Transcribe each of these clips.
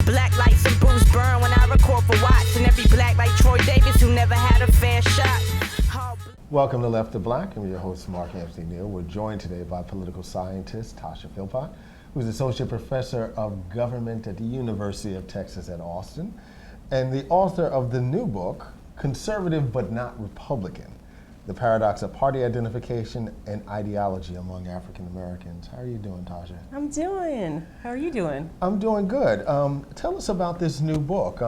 Black lights and booze burn when I record for Watts. And every black like Troy Davis who never had a fair shot. Welcome to Left to Black. I'm your host, Mark Anthony Neal. We're joined today by political scientist Tasha Philpot, who's Associate Professor of Government at the University of Texas at Austin, and the author of the new book, Conservative But Not Republican: The Paradox of Party Identification and Ideology Among African Americans. How are you doing, Tasha? I'm doing. How are you doing? I'm doing good. Tell us about this new book.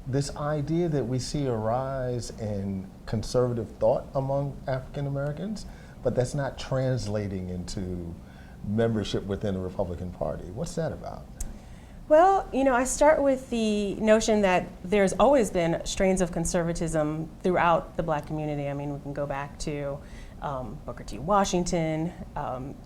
This idea that we see a rise in conservative thought among African Americans, but that's not translating into membership within the Republican Party. What's that about? Well, I start with the notion that there's always been strains of conservatism throughout the Black community. I mean, we can go back to Booker T. Washington,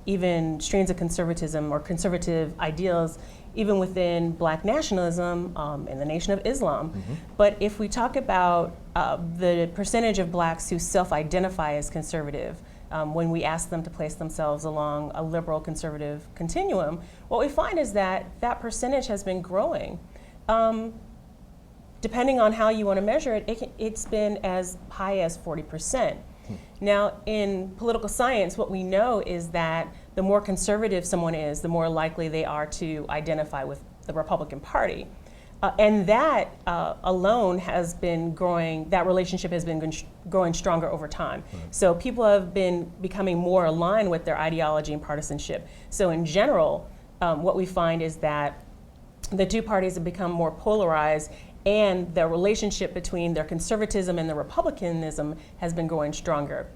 even strains of conservatism or conservative ideals even within Black nationalism in the Nation of Islam. Mm-hmm. But if we talk about the percentage of Blacks who self-identify as conservative, when we ask them to place themselves along a liberal conservative continuum, what we find is that that percentage has been growing. Depending on how you want to measure it, it's been as high as 40%. Now, in political science, what we know is that the more conservative someone is, the more likely they are to identify with the Republican Party. And that alone has been growing, that relationship has been growing stronger over time. Right. So people have been becoming more aligned with their ideology and partisanship. So in general, what we find is that the two parties have become more polarized, and the relationship between their conservatism and their republicanism has been growing stronger.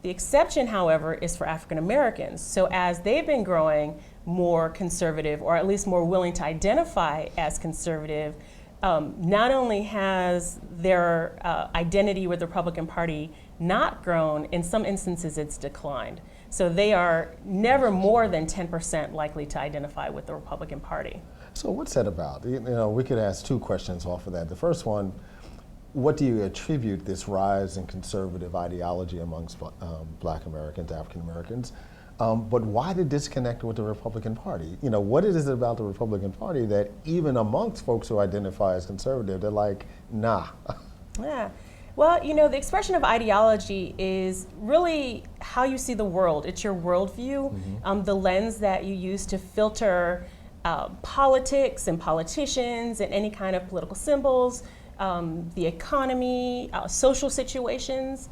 The exception, however, is for African Americans. So as they've been growing more conservative, or at least more willing to identify as conservative, not only has their identity with the Republican Party not grown, in some instances it's declined. So they are never more than 10% likely to identify with the Republican Party. So what's that about? We could ask two questions off of that. The first one, what do you attribute this rise in conservative ideology amongst Black Americans, African Americans? But why the disconnect with the Republican Party? What is it about the Republican Party that even amongst folks who identify as conservative, they're like, nah? Yeah. Well, the expression of ideology is really how you see the world. It's your worldview, mm-hmm. The lens that you use to filter politics and politicians and any kind of political symbols, the economy, social situations.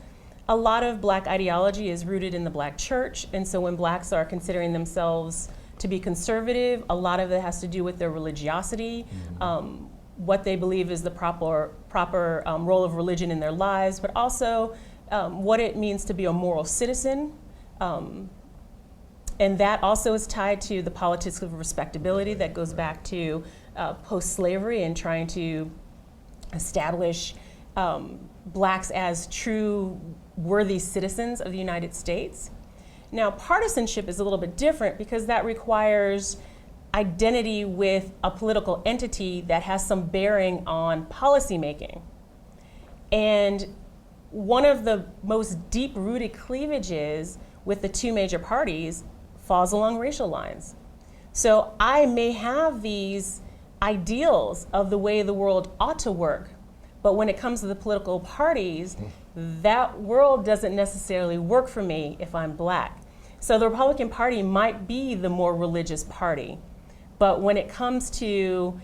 A lot of Black ideology is rooted in the Black church, and so when Blacks are considering themselves to be conservative, a lot of it has to do with their religiosity, mm-hmm. What they believe is the proper role of religion in their lives, but also what it means to be a moral citizen. And that also is tied to the politics of respectability that goes back to post-slavery and trying to establish Blacks as true worthy citizens of the United States. Now, partisanship is a little bit different because that requires identity with a political entity that has some bearing on policymaking. And one of the most deep-rooted cleavages with the two major parties falls along racial lines. So I may have these ideals of the way the world ought to work, but when it comes to the political parties, that world doesn't necessarily work for me if I'm Black. So the Republican Party might be the more religious party, but when it comes to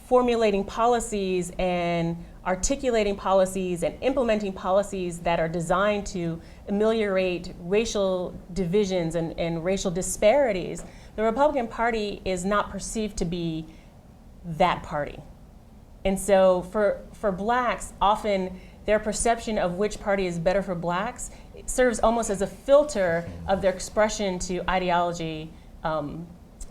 formulating policies and articulating policies and implementing policies that are designed to ameliorate racial divisions and racial disparities, the Republican Party is not perceived to be that party. And so for Blacks, often their perception of which party is better for Blacks serves almost as a filter of their expression to ideology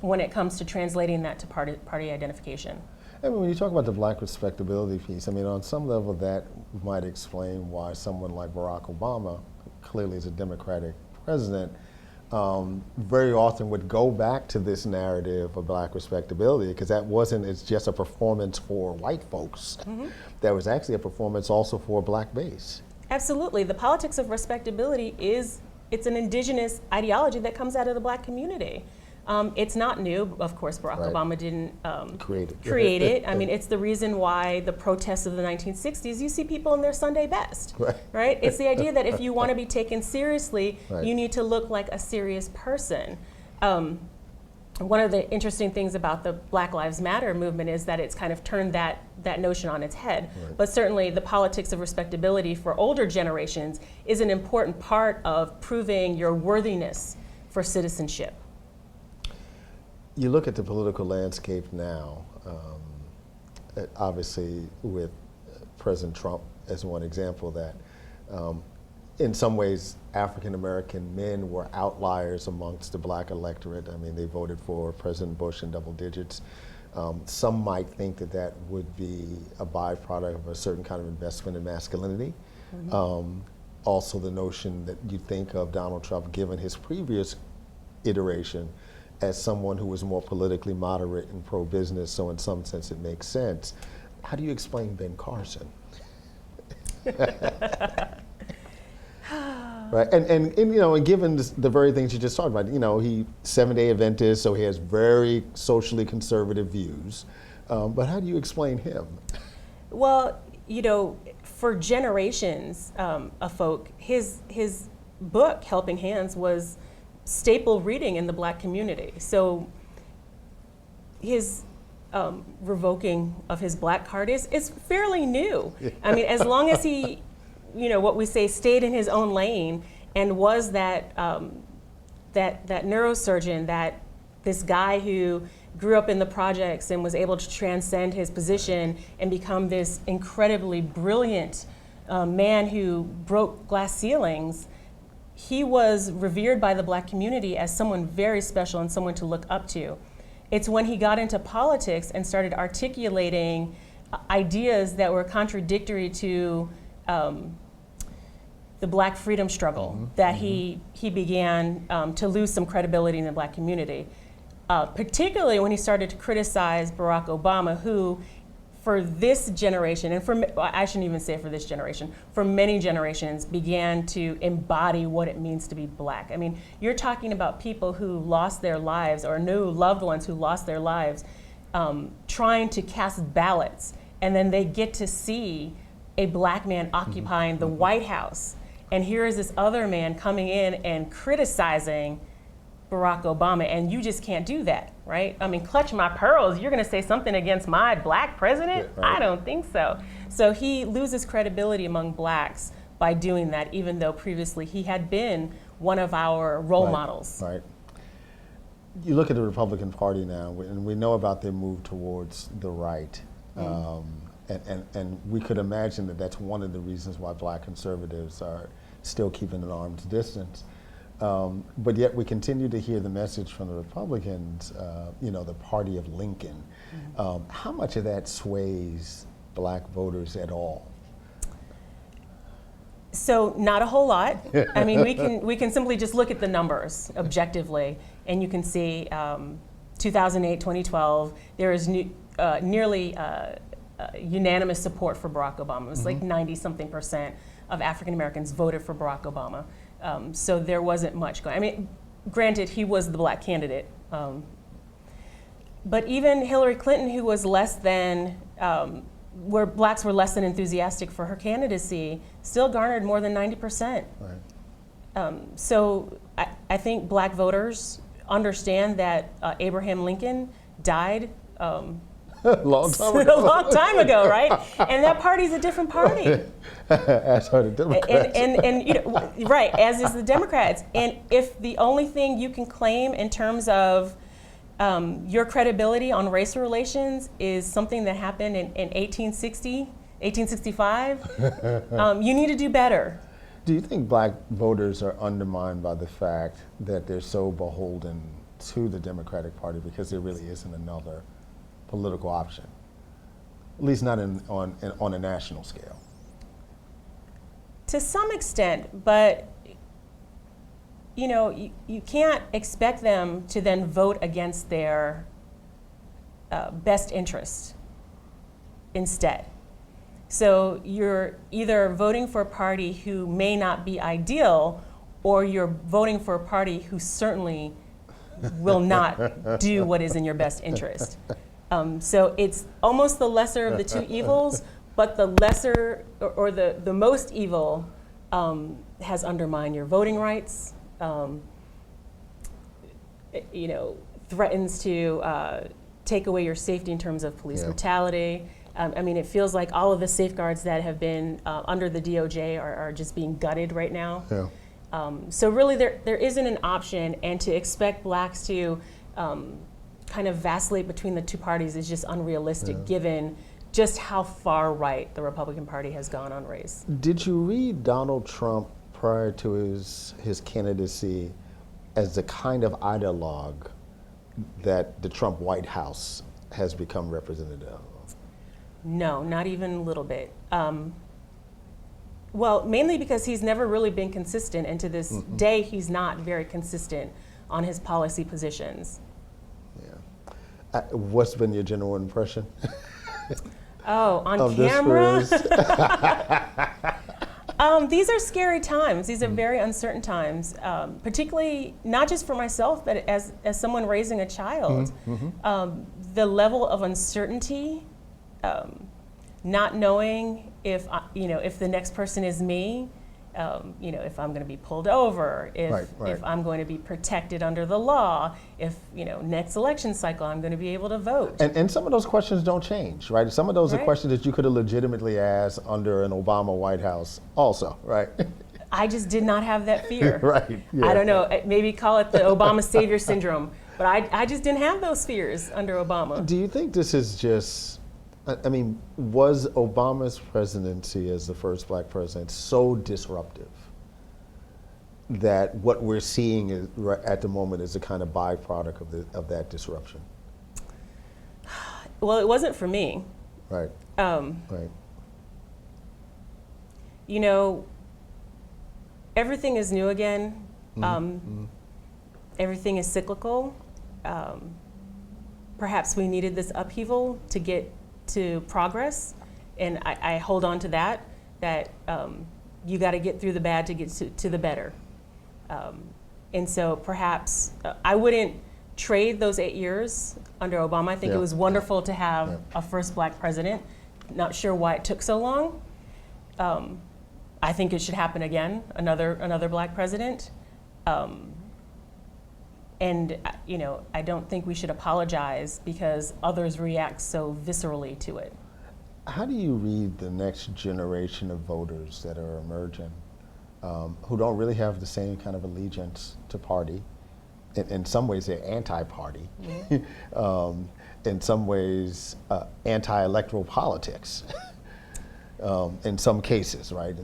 when it comes to translating that to party identification. I mean, when you talk about the Black respectability piece, I mean, on some level that might explain why someone like Barack Obama, clearly is a Democratic president, very often would go back to this narrative of Black respectability, because it's just a performance for white folks. Mm-hmm. That was actually a performance also for a Black base. Absolutely. The politics of respectability it's an indigenous ideology that comes out of the Black community. It's not new. Of course, Barack Right. Obama didn't create it. I mean, it's the reason why the protests of the 1960s, you see people in their Sunday best, right? It's the idea that if you want to be taken seriously, Right. you need to look like a serious person. One of the interesting things about the Black Lives Matter movement is that it's kind of turned that notion on its head. Right. But certainly the politics of respectability for older generations is an important part of proving your worthiness for citizenship. You look at the political landscape now, obviously with President Trump as one example, that in some ways African American men were outliers amongst the black electorate. I mean, they voted for President Bush in double digits. Some might think that that would be a byproduct of a certain kind of investment in masculinity. Mm-hmm. Also the notion that you think of Donald Trump, given his previous iteration, as someone who was more politically moderate and pro-business, so in some sense it makes sense. How do you explain Ben Carson? Right, and you know, and given the very things you just talked about, you know, he 7-day Adventist, so he has very socially conservative views. But how do you explain him? Well, you know, for generations of folk, his book Helping Hands was staple reading in the black community. So his revoking of his black card is fairly new. I mean, as long as he, you know, what we say, stayed in his own lane and was that that neurosurgeon, that this guy who grew up in the projects and was able to transcend his position and become this incredibly brilliant man who broke glass ceilings. He was revered by the black community as someone very special and someone to look up to. It's when he got into politics and started articulating ideas that were contradictory to the black freedom struggle that he began to lose some credibility in the black community. Particularly when he started to criticize Barack Obama, who for this generation, and I shouldn't even say for this generation, for many generations began to embody what it means to be black. I mean, you're talking about people who lost their lives or knew loved ones who lost their lives trying to cast ballots, and then they get to see a black man occupying the White House. And here is this other man coming in and criticizing Barack Obama, and you just can't do that, right? I mean, clutch my pearls, you're gonna say something against my black president? Yeah, right. I don't think so. So he loses credibility among blacks by doing that, even though previously he had been one of our role models. Right. You look at the Republican Party now, and we know about their move towards the right. And we could imagine that that's one of the reasons why black conservatives are still keeping an arm's distance. But yet we continue to hear the message from the Republicans, you know, the party of Lincoln. How much of that sways black voters at all? So not a whole lot. I mean, we can simply just look at the numbers objectively, and you can see 2008, 2012, there is nearly unanimous support for Barack Obama. It was like 90-something% of African Americans voted for Barack Obama. So there wasn't much going. I mean, granted, he was the black candidate. But even Hillary Clinton, who was less than, where blacks were less than enthusiastic for her candidacy, still garnered more than 90%. Right. So I think black voters understand that Abraham Lincoln died Long time ago. a long time ago, right? And that party's a different party. As are the Democrats. And you know, right, as is the Democrats. And if the only thing you can claim in terms of your credibility on race relations is something that happened in 1865, you need to do better. Do you think black voters are undermined by the fact that they're so beholden to the Democratic Party because there really isn't another political option, at least not on a national scale? To some extent, but you know, you can't expect them to then vote against their best interest instead. So you're either voting for a party who may not be ideal, or you're voting for a party who certainly will not do what is in your best interest. So it's almost the lesser of the two evils, but the lesser or the most evil has undermined your voting rights, threatens to take away your safety in terms of police brutality. I mean, it feels like all of the safeguards that have been under the DOJ are just being gutted right now. Yeah. So really there isn't an option, and to expect blacks to kind of vacillate between the two parties is just unrealistic given just how far right the Republican Party has gone on race. Did you read Donald Trump prior to his candidacy as the kind of ideologue that the Trump White House has become representative of? No, not even a little bit. Well, mainly because he's never really been consistent, and to this day, he's not very consistent on his policy positions. Yeah. What's been your general impression? Oh, on camera? These are scary times. These are very uncertain times, particularly not just for myself, but as someone raising a child. The level of uncertainty, not knowing if the next person is me, if I'm going to be pulled over, if I'm going to be protected under the law, if next election cycle I'm going to be able to vote. And some of those questions don't change, right? Some of those are questions that you could have legitimately asked under an Obama White House also, right? I just did not have that fear. Right. Yeah. I don't know, maybe call it the Obama savior syndrome, but I just didn't have those fears under Obama. Do you think this is just, I mean, was Obama's presidency as the first black president so disruptive that what we're seeing at the moment is a kind of byproduct of that disruption? Well, it wasn't for me. Right. Right. Everything is new again. Everything is cyclical. Perhaps we needed this upheaval to get to progress, and I hold on to that you got to get through the bad to get to the better. And so perhaps I wouldn't trade those 8 years under Obama. I think it was wonderful to have a first black president. Not sure why it took so long. I think it should happen again, another black president. And I don't think we should apologize because others react so viscerally to it. How do you read the next generation of voters that are emerging, who don't really have the same kind of allegiance to party? In some ways, they're anti-party. In some ways, anti-electoral politics. In some cases, right?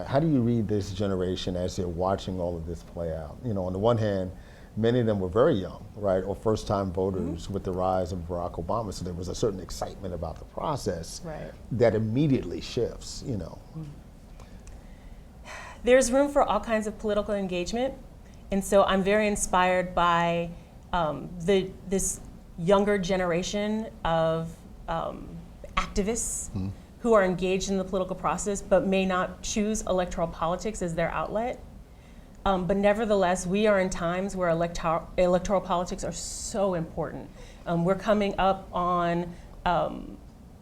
How do you read this generation as they're watching all of this play out? On the one hand, many of them were very young, right, or first-time voters with the rise of Barack Obama, so there was a certain excitement about the process that immediately shifts, There's room for all kinds of political engagement, and so I'm very inspired by this younger generation of activists who are engaged in the political process but may not choose electoral politics as their outlet. But nevertheless, we are in times where electoral politics are so important. We're coming up on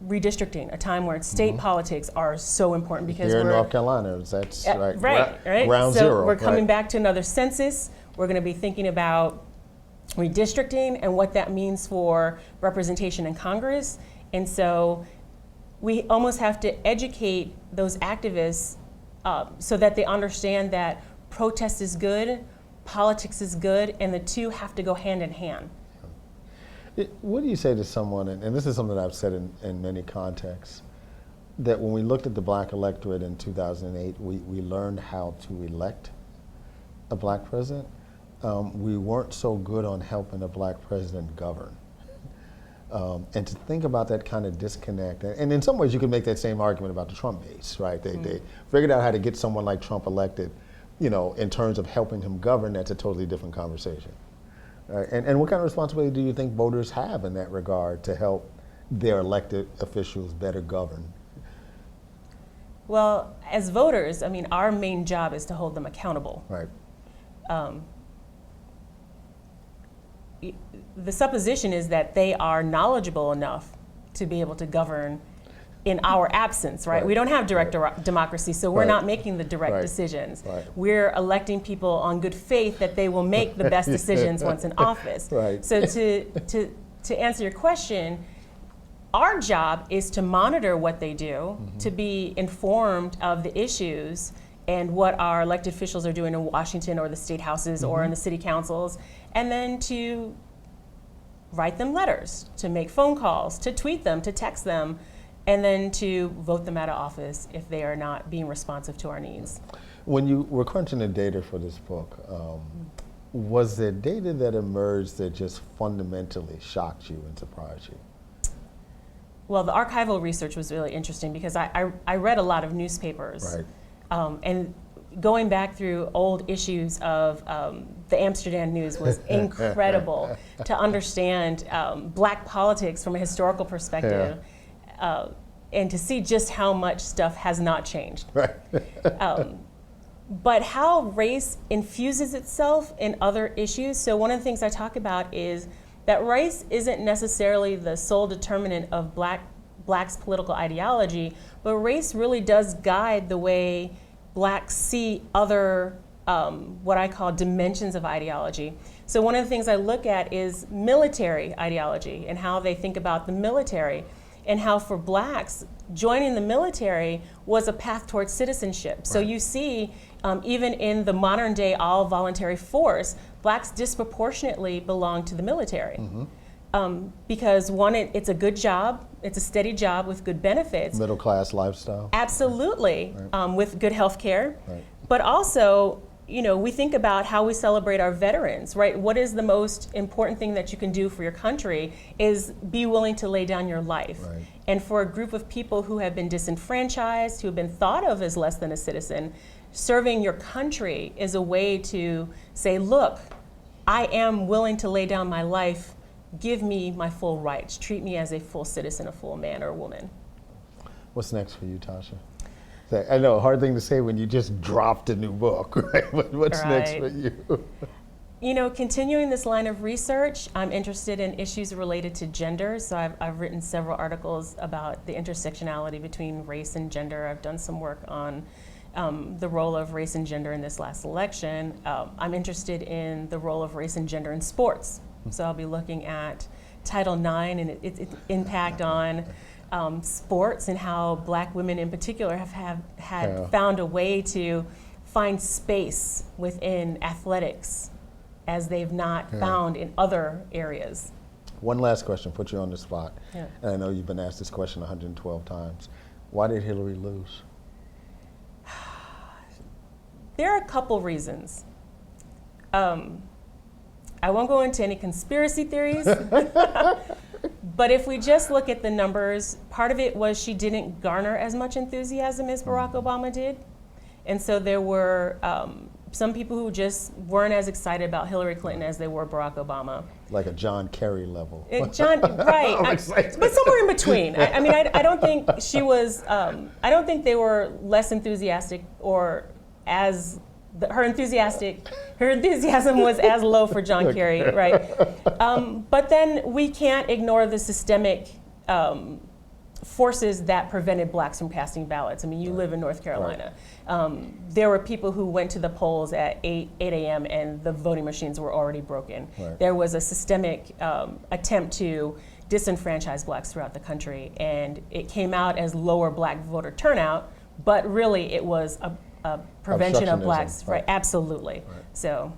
redistricting, a time where state politics are so important because here in North Carolina, that's right. Right. Ground so zero. We're coming back to another census. We're going to be thinking about redistricting and what that means for representation in Congress. And so we almost have to educate those activists so that they understand that protest is good, politics is good, and the two have to go hand in hand. What do you say to someone, and this is something that I've said in many contexts, that when we looked at the black electorate in 2008, we learned how to elect a black president. We weren't so good on helping a black president govern. And to think about that kind of disconnect, and in some ways you could make that same argument about the Trump base, right? They figured out how to get someone like Trump elected, in terms of helping him govern. That's a totally different conversation. And what kind of responsibility do you think voters have in that regard to help their elected officials better govern? Well, as voters, our main job is to hold them accountable. Right. the supposition is that they are knowledgeable enough to be able to govern in our absence, right? We don't have direct democracy, so we're not making the direct decisions. We're electing people on good faith that they will make the best decisions once in office. So to answer your question, our job is to monitor what they do, to be informed of the issues and what our elected officials are doing in Washington or the state houses or in the city councils, and then to write them letters, to make phone calls, to tweet them, to text them, and then to vote them out of office if they are not being responsive to our needs. When you were crunching the data for this book, was there data that emerged that just fundamentally shocked you and surprised you? Well, the archival research was really interesting because I read a lot of newspapers. And going back through old issues of the Amsterdam News was incredible to understand Black politics from a historical perspective. And to see just how much stuff has not changed. But how race infuses itself in other issues. So one of the things I talk about is that race isn't necessarily the sole determinant of Blacks' political ideology, but race really does guide the way Blacks see other, what I call dimensions of ideology. So one of the things I look at is military ideology and how they think about the military, and how for Blacks, joining the military was a path towards citizenship. So you see, even in the modern day all voluntary force, Blacks disproportionately belong to the military. Because one, it's a good job, it's a steady job with good benefits. Middle class lifestyle. Absolutely, with good health care. But also, you know, we think about how we celebrate our veterans, right? What is the most important thing that you can do for your country is be willing to lay down your life. And for a group of people who have been disenfranchised, who have been thought of as less than a citizen, serving your country is a way to say, look, I am willing to lay down my life, give me my full rights, treat me as a full citizen, a full man or woman. What's next for you, Tasha? I know, a hard thing to say when you just dropped a new book, right? What's next for you? You know, continuing this line of research, I'm interested in issues related to gender. So I've written several articles about the intersectionality between race and gender. I've done some work on the role of race and gender in this last election. I'm interested in the role of race and gender in sports. So I'll be looking at Title IX and its impact on sports, and how Black women in particular have found a way to find space within athletics as they've not found in other areas. One last question, put you on the spot. And I know you've been asked this question 112 times. Why did Hillary lose? There are a couple reasons. I won't go into any conspiracy theories, but if we just look at the numbers, part of it was she didn't garner as much enthusiasm as Barack Obama did. And so there were some people who just weren't as excited about Hillary Clinton as they were Barack Obama. Like a John Kerry level. But somewhere in between. I don't think she was, I don't think they were less enthusiastic or as, her enthusiasm was as low for John Kerry, right? But then we can't ignore the systemic forces that prevented Blacks from casting ballots. I mean, you live in North Carolina. There were people who went to the polls at 8 a.m. and the voting machines were already broken. There was a systemic attempt to disenfranchise Blacks throughout the country, and it came out as lower Black voter turnout, but really it was a prevention of Blacks, right? Absolutely. So,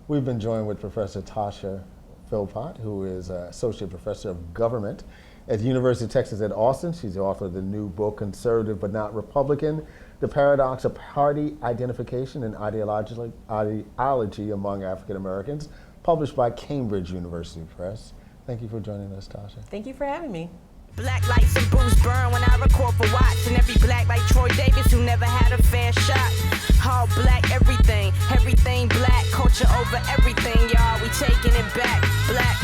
we've been joined with Professor Tasha Philpot, who is Associate Professor of Government at the University of Texas at Austin. She's the author of the new book, Conservative But Not Republican, The Paradox of Party Identification and Ideology Among African Americans, published by Cambridge University Press. Thank you for joining us, Tasha. Thank you for having me. Black lights and booze burn when I record for Watts, and every Black like Troy Davis who never had a fair shot. All Black, everything Black, culture over everything, y'all. We taking it back, Black.